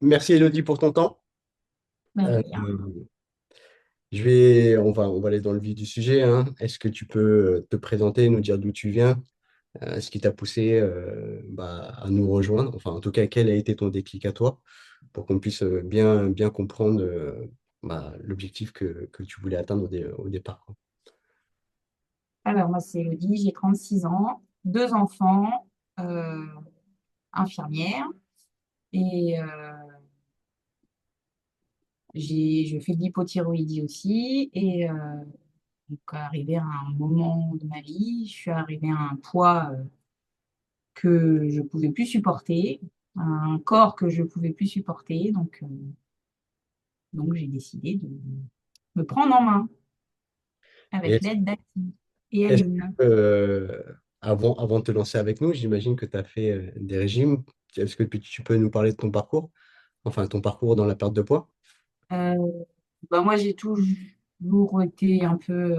Merci Elodie pour ton temps. Ben, Euh, rien. on va aller dans le vif du sujet, hein. Est-ce que tu peux te présenter, nous dire d'où tu viens, ce qui t'a poussé à nous rejoindre? Enfin, en tout cas, quel a été ton déclic à toi pour qu'on puisse bien comprendre l'objectif que tu voulais atteindre au départ, quoi. Alors, moi, c'est Elodie, j'ai 36 ans, deux enfants, euh, infirmière, et je fais de l'hypothyroïdie aussi. Et donc, arrivé à un moment de ma vie, je suis arrivée à un poids que je pouvais plus supporter, un corps que je pouvais plus supporter. Donc j'ai décidé de me prendre en main Et avec l'aide d'Axi et est-ce Aline. que, avant de te lancer avec nous, j'imagine que tu as fait des régimes. Est-ce que tu peux nous parler de ton parcours? Enfin, ton parcours dans la perte de poids? Euh, Moi, j'ai toujours été un peu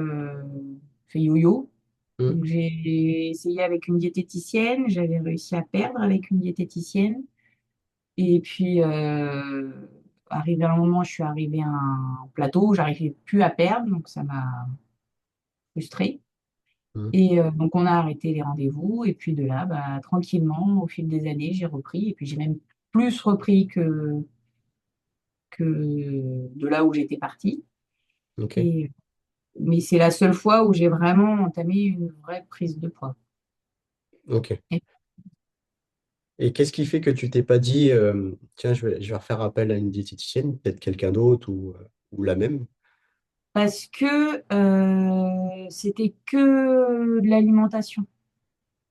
fait yo-yo. Hmm. Donc, j'ai essayé avec une diététicienne. J'avais réussi à perdre avec une diététicienne. Et puis, arrivé à un moment, je suis arrivée à un plateau où j'arrivais plus à perdre. Donc, ça m'a frustrée. Hmm. Et donc, on a arrêté les rendez-vous. Et puis, de là, bah, tranquillement, au fil des années, j'ai repris. Et puis, j'ai même plus repris que de là où j'étais partie. Ok. Et mais c'est la seule fois où j'ai vraiment entamé une vraie prise de poids. Ok. Et Et qu'est-ce qui fait que tu t'es pas dit, tiens, je vais refaire appel à une diététicienne, peut-être quelqu'un d'autre ou la même? parce que c'était que de l'alimentation.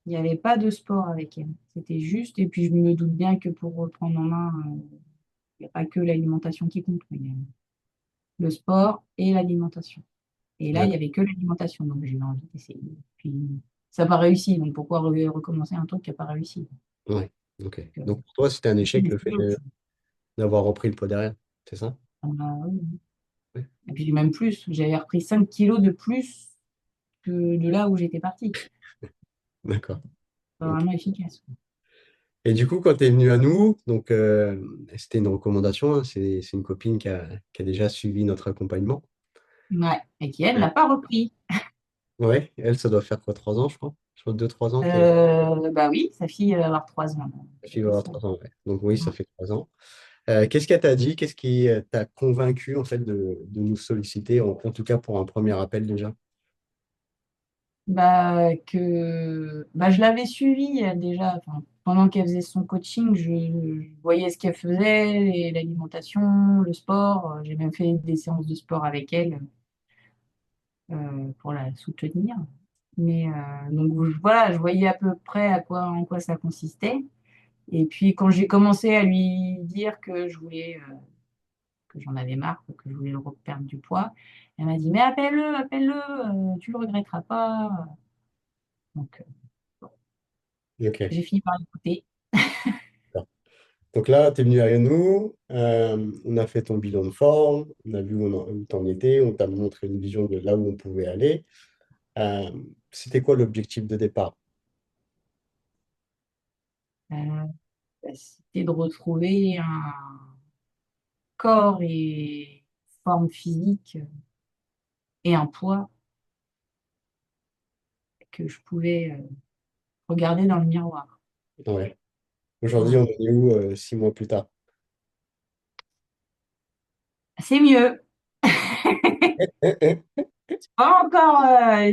Il n'y avait pas de sport avec elle. C'était juste, et puis je me doute bien que pour reprendre en main, il n'y a pas que l'alimentation qui compte, mais il y a le sport et l'alimentation. Et là, il n'y D'accord. avait que l'alimentation, donc j'ai eu envie d'essayer. Puis ça n'a pas réussi, donc pourquoi recommencer un truc qui n'a pas réussi? Ouais. Ok. Donc, Donc pour toi, c'était un échec j'ai le fait essayé autre chose. d'avoir repris le poids derrière, c'est ça? Ah, oui. Oui. Et puis même plus, j'avais repris 5 kilos de plus que de là où j'étais partie. D'accord. Pas Ok. vraiment efficace. Et du coup, quand tu es venu à nous, donc c'était une recommandation, hein, c'est une copine qui a déjà suivi notre accompagnement. Ouais. Et qui, elle, Ouais. n'a pas repris. Ouais, elle, ça doit faire quoi, 3 ans, je crois? Je crois 2, 3 ans qu'elle Bah oui, sa fille va avoir 3 ans. Donc, va avoir ça. 3 ans. Ouais. Donc oui, ça Ouais. fait 3 ans. Qu'est-ce qu'elle t'a dit? Qu'est-ce qui t'a convaincu en fait de nous solliciter, en tout cas pour un premier appel déjà? Je l'avais suivie elle, déjà. Enfin, pendant qu'elle faisait son coaching, je voyais ce qu'elle faisait, l'alimentation, le sport. J'ai même fait des séances de sport avec elle pour la soutenir. Mais voilà, je voyais à peu près en quoi ça consistait. Et puis quand j'ai commencé à lui dire que je voulais, que j'en avais marre, que je voulais perdre du poids, elle m'a dit, mais appelle-le, appelle-le, tu le regretteras pas. Donc bon, Ok. j'ai fini par l'écouter. D'accord. Donc là, tu es venu à nous, on a fait ton bilan de forme, on a vu où t'en étais, on t'a montré une vision de là où on pouvait aller. Euh, C'était quoi l'objectif de départ? Euh, C'était de retrouver un corps et forme physique et un poids que je pouvais regarder dans le miroir. Ouais. Aujourd'hui, on Voilà. est où 6 mois plus tard? C'est mieux. Pas encore,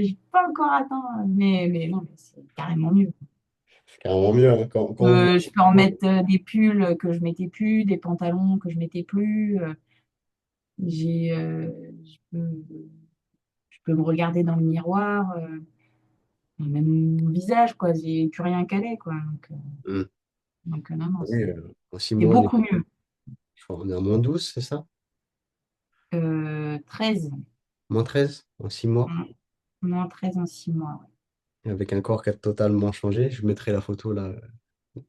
j'ai pas encore atteint, mais non, mais c'est carrément mieux. C'est carrément mieux, hein. Quand on Je peux en voit. mettre des pulls que je mettais plus, des pantalons que je mettais plus. J'ai, je peux me regarder dans le miroir, même mon visage, quoi. J'ai plus rien qu'à quoi. Hmm. Non, non, Oui, en c'est 6 mois, beaucoup mieux. je crois, on est à -12, c'est ça? 13, -13 en 6 mois, moins 13 en 6 mois. Ouais. avec un corps qui a totalement changé. Je mettrai la photo là.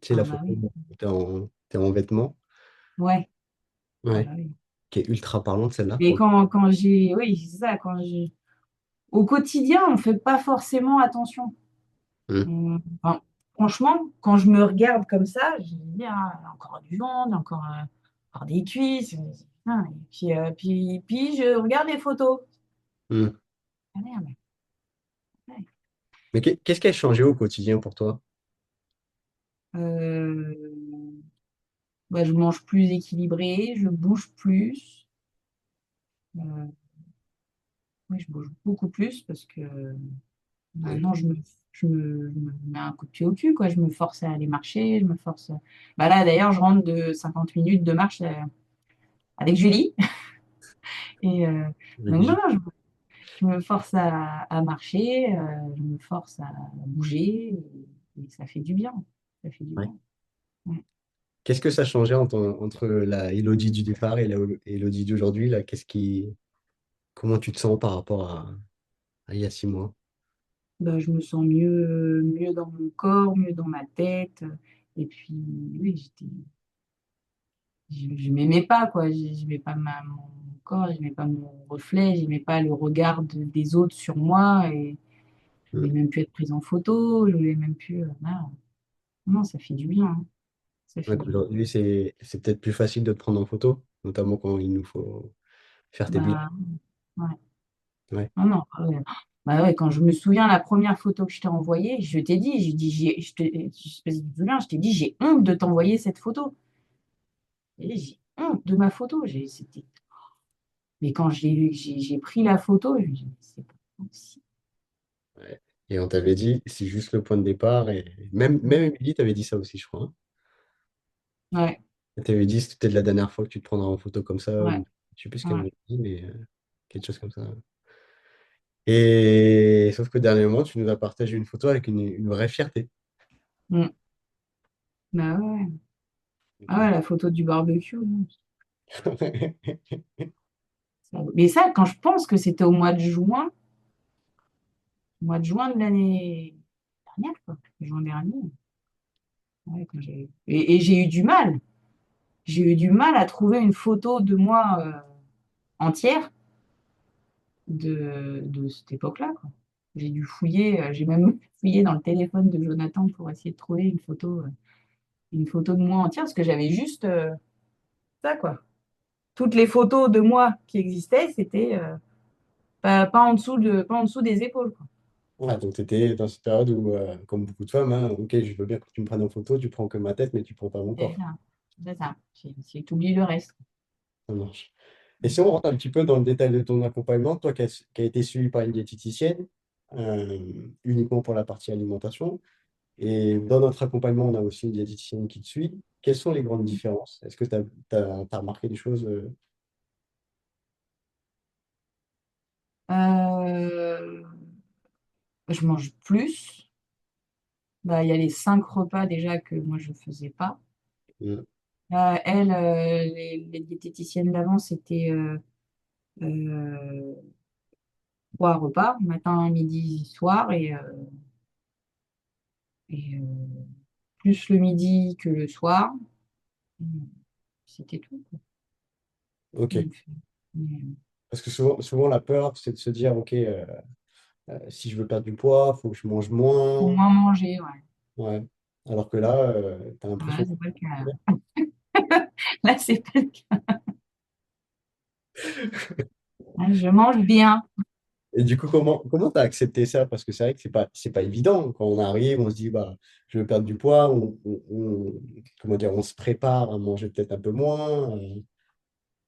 Tu sais, Ah la bah photo oui. où t'es en vêtements. Ouais. Ah Ouais. bah oui. Qui est ultra parlante, celle-là, Mais pour le quand j'ai, oui, c'est ça, au quotidien, on fait pas forcément attention. coup. Enfin, franchement, quand je me regarde comme ça, je me dis, ah, il y a encore du ventre, il y a encore. avoir des cuisses. Putain, et puis je regarde les photos. Hmm. Ah merde. Ouais. Mais qu'est-ce qui a changé au quotidien pour toi? Euh, Bah, je mange plus équilibré, je bouge plus. Euh, oui, je bouge beaucoup plus parce que Ouais. maintenant je me mets un coup de pied au cul, quoi. Je me force à aller marcher, je me force. Bah là, d'ailleurs, je rentre de 50 minutes de marche avec Julie. Et Avec donc, non, J- non, je me force à marcher, je me force à bouger et ça fait du bien. Ça fait du ouais. bien. Ouais. Qu'est-ce que ça changeait entre la Élodie du départ et la Élodie d'aujourd'hui, là? Comment tu te sens par rapport à il y a 6 mois? Bah, je me sens mieux, mieux dans mon corps, mieux dans ma tête. Et puis, oui, je m'aimais pas, quoi. J'aimais pas mon corps, j'aimais pas mon reflet, j'aimais pas le regard des autres sur moi. Et je Hmm. voulais même plus être prise en photo, je voulais même plus. Non, ça fait du bien, hein. Ça Ouais, fait du bien. qu'aujourd'hui, c'est peut-être plus facile de te prendre en photo, notamment quand il nous faut faire tes bilans. Bah, ouais. Ouais. Non, non, ah ouais. Bah ouais, quand je me souviens, la première photo que je t'ai envoyée, je t'ai dit, j'ai dit, je sais pas si tu te souviens, je t'ai dit, j'ai honte de t'envoyer cette photo. Et j'ai honte de ma photo. Mais quand j'ai pris la photo, je me suis dit, c'est pas possible. Ouais. Et on t'avait dit, c'est juste le point de départ. Et même Émilie t'avait dit ça aussi, je crois, hein. Ouais, Elle t'avait dit, c'était peut-être la dernière fois que tu te prendras en photo comme ça, ouais, ou je sais plus ce qu'elle ouais. m'avait dit, mais quelque chose comme ça. Et sauf que dernièrement, tu nous as partagé une photo avec une vraie fierté. Mm. Bah ouais. Ah Donc, ouais, la photo du barbecue. Non. Mais ça, quand je pense que c'était au mois de juin de l'année dernière, quoi. Juin dernier. Ouais, et j'ai eu du mal. J'ai eu du mal à trouver une photo de moi entière de cette époque-là, quoi. J'ai dû fouiller, j'ai même fouillé dans le téléphone de Jonathan pour essayer de trouver une photo de moi entière, parce que j'avais juste ça, quoi. Toutes les photos de moi qui existaient, c'était pas en dessous des épaules, quoi. Ouais, donc tu étais dans cette période où, comme beaucoup de femmes, hein, ok, je veux bien que tu me prennes en photo, tu prends que ma tête, mais tu prends pas mon C'est corps. ça. C'est ça. J'ai oublié le reste. Ça marche. Et si on rentre un petit peu dans le détail de ton accompagnement, toi qui as été suivi par une diététicienne, uniquement pour la partie alimentation, et dans notre accompagnement, on a aussi une diététicienne qui te suit. Quelles sont les grandes différences? Est-ce que tu as remarqué des choses? Euh, je mange plus. Bah, il y a les 5 repas déjà que moi je faisais pas. euh, Elle, les diététiciennes d'avant, c'était euh, 3 repas, matin, midi, soir, et plus le midi que le soir. C'était tout, quoi. ok. Donc, mais, Parce que souvent, la peur, c'est de se dire, ok, si je veux perdre du poids, il faut que je mange pour moins. moins manger, ouais. Ouais. Alors que là, tu as Ouais, l'impression. c'est pas le cas. Là, c'est pas le cas. Hein, je mange bien. Et du coup, comment tu as accepté ça? Parce que c'est vrai que c'est pas évident. Quand on arrive, on se dit, bah, je veux perdre du poids, comment dire, on se prépare à manger peut-être un peu moins,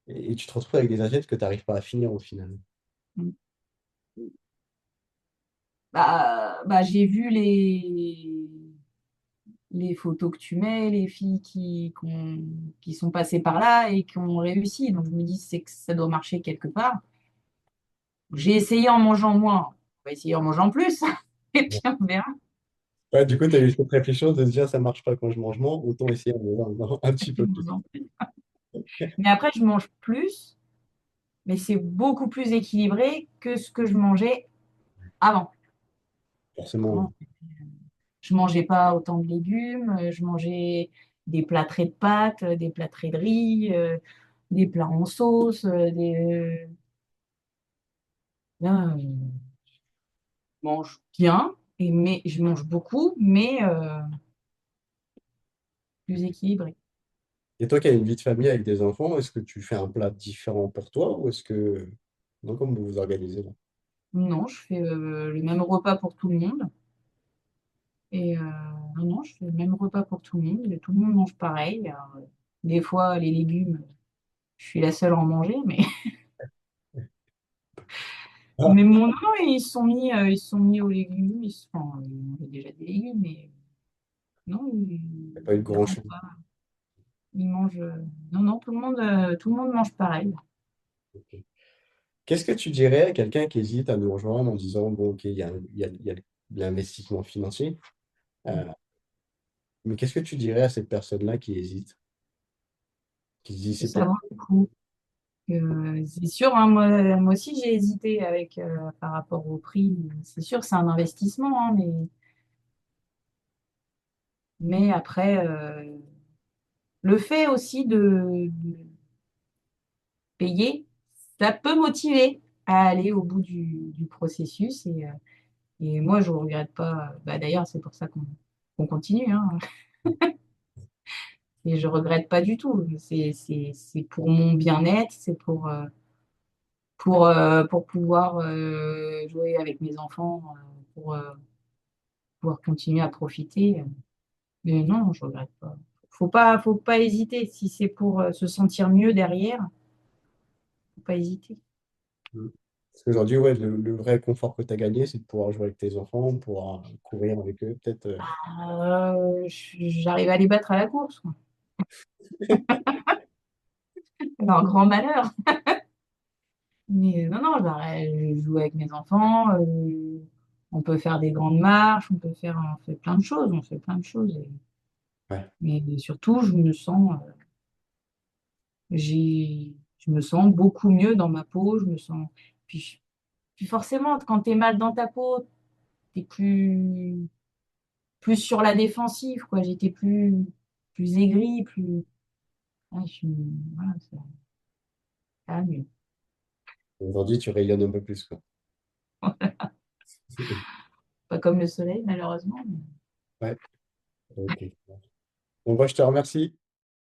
et tu te retrouves avec des assiettes que tu n'arrives pas à finir au final. Bah, j'ai vu les photos que tu mets, les filles qui sont passées par là et qui ont réussi. Donc, je me dis, c'est que ça doit marcher quelque part. J'ai essayé en mangeant moins. On va essayer en mangeant plus. Et puis, on verra. Ouais, du coup, tu as eu cette réflexion de se dire, ça marche pas quand je mange moins, autant essayer en mangeant un petit peu plus. Mais après, je mange plus, mais c'est beaucoup plus équilibré que ce que je mangeais avant. Forcément. Avant, je mangeais pas autant de légumes, je mangeais des plâtrés de pâtes, des plâtrés de riz, des plats en sauce, là, je mange bien, mais je mange beaucoup, mais plus équilibré. Et toi qui as une vie de famille avec des enfants, est-ce que tu fais un plat différent pour toi ou est-ce que... Non, comment vous vous organisez là? Non, je fais le même repas pour tout le monde. Et non, non, je fais le même repas pour tout le monde. Et tout le monde mange pareil. Alors, des fois, les légumes, je suis la seule à en manger, mais, Ah, mais mon non, ils se sont mis aux légumes. Enfin, ils mangeaient déjà des légumes, mais non, il n'y a pas eu de ils grand dérangent changement. pas. Ils mangent. Non, non, tout le monde mange pareil. Ok. Qu'est-ce que tu dirais à quelqu'un qui hésite à nous rejoindre en disant, bon, ok, il y a de l'investissement financier, euh, mais qu'est-ce que tu dirais à cette personne-là qui hésite, qui se dit, c'est Ça peut-être... vaut le coup. C'est sûr, hein, moi aussi j'ai hésité avec par rapport au prix. C'est sûr, c'est un investissement, hein, mais après, le fait aussi de payer, ça peut motiver à aller au bout du processus. Et moi, je ne regrette pas. Bah, d'ailleurs, c'est pour ça qu'on continue. Hein, et je ne regrette pas du tout. C'est pour mon bien-être, c'est pour pouvoir jouer avec mes enfants, pour pouvoir continuer à profiter. Mais non, je regrette pas. Faut pas hésiter. Si c'est pour se sentir mieux derrière, faut pas hésiter. Parce qu'aujourd'hui, ouais, le vrai confort que tu as gagné, c'est de pouvoir jouer avec tes enfants, pouvoir courir avec eux, peut-être. J'arrive à les battre à la course, quoi. C'est un grand malheur. Mais non, non, je joue avec mes enfants. On peut faire des grandes marches, on fait plein de choses, on fait plein de choses. Ouais. Mais surtout, je me sens beaucoup mieux dans ma peau. Puis, puis forcément, quand tu es mal dans ta peau, tu es plus sur la défensive, quoi. J'étais plus aigrie, plus. Ouais, voilà, ça va mieux. Aujourd'hui, tu rayonnes un peu plus, quoi. Pas comme le soleil, malheureusement. Ouais, ok. Bon, bah, je te remercie.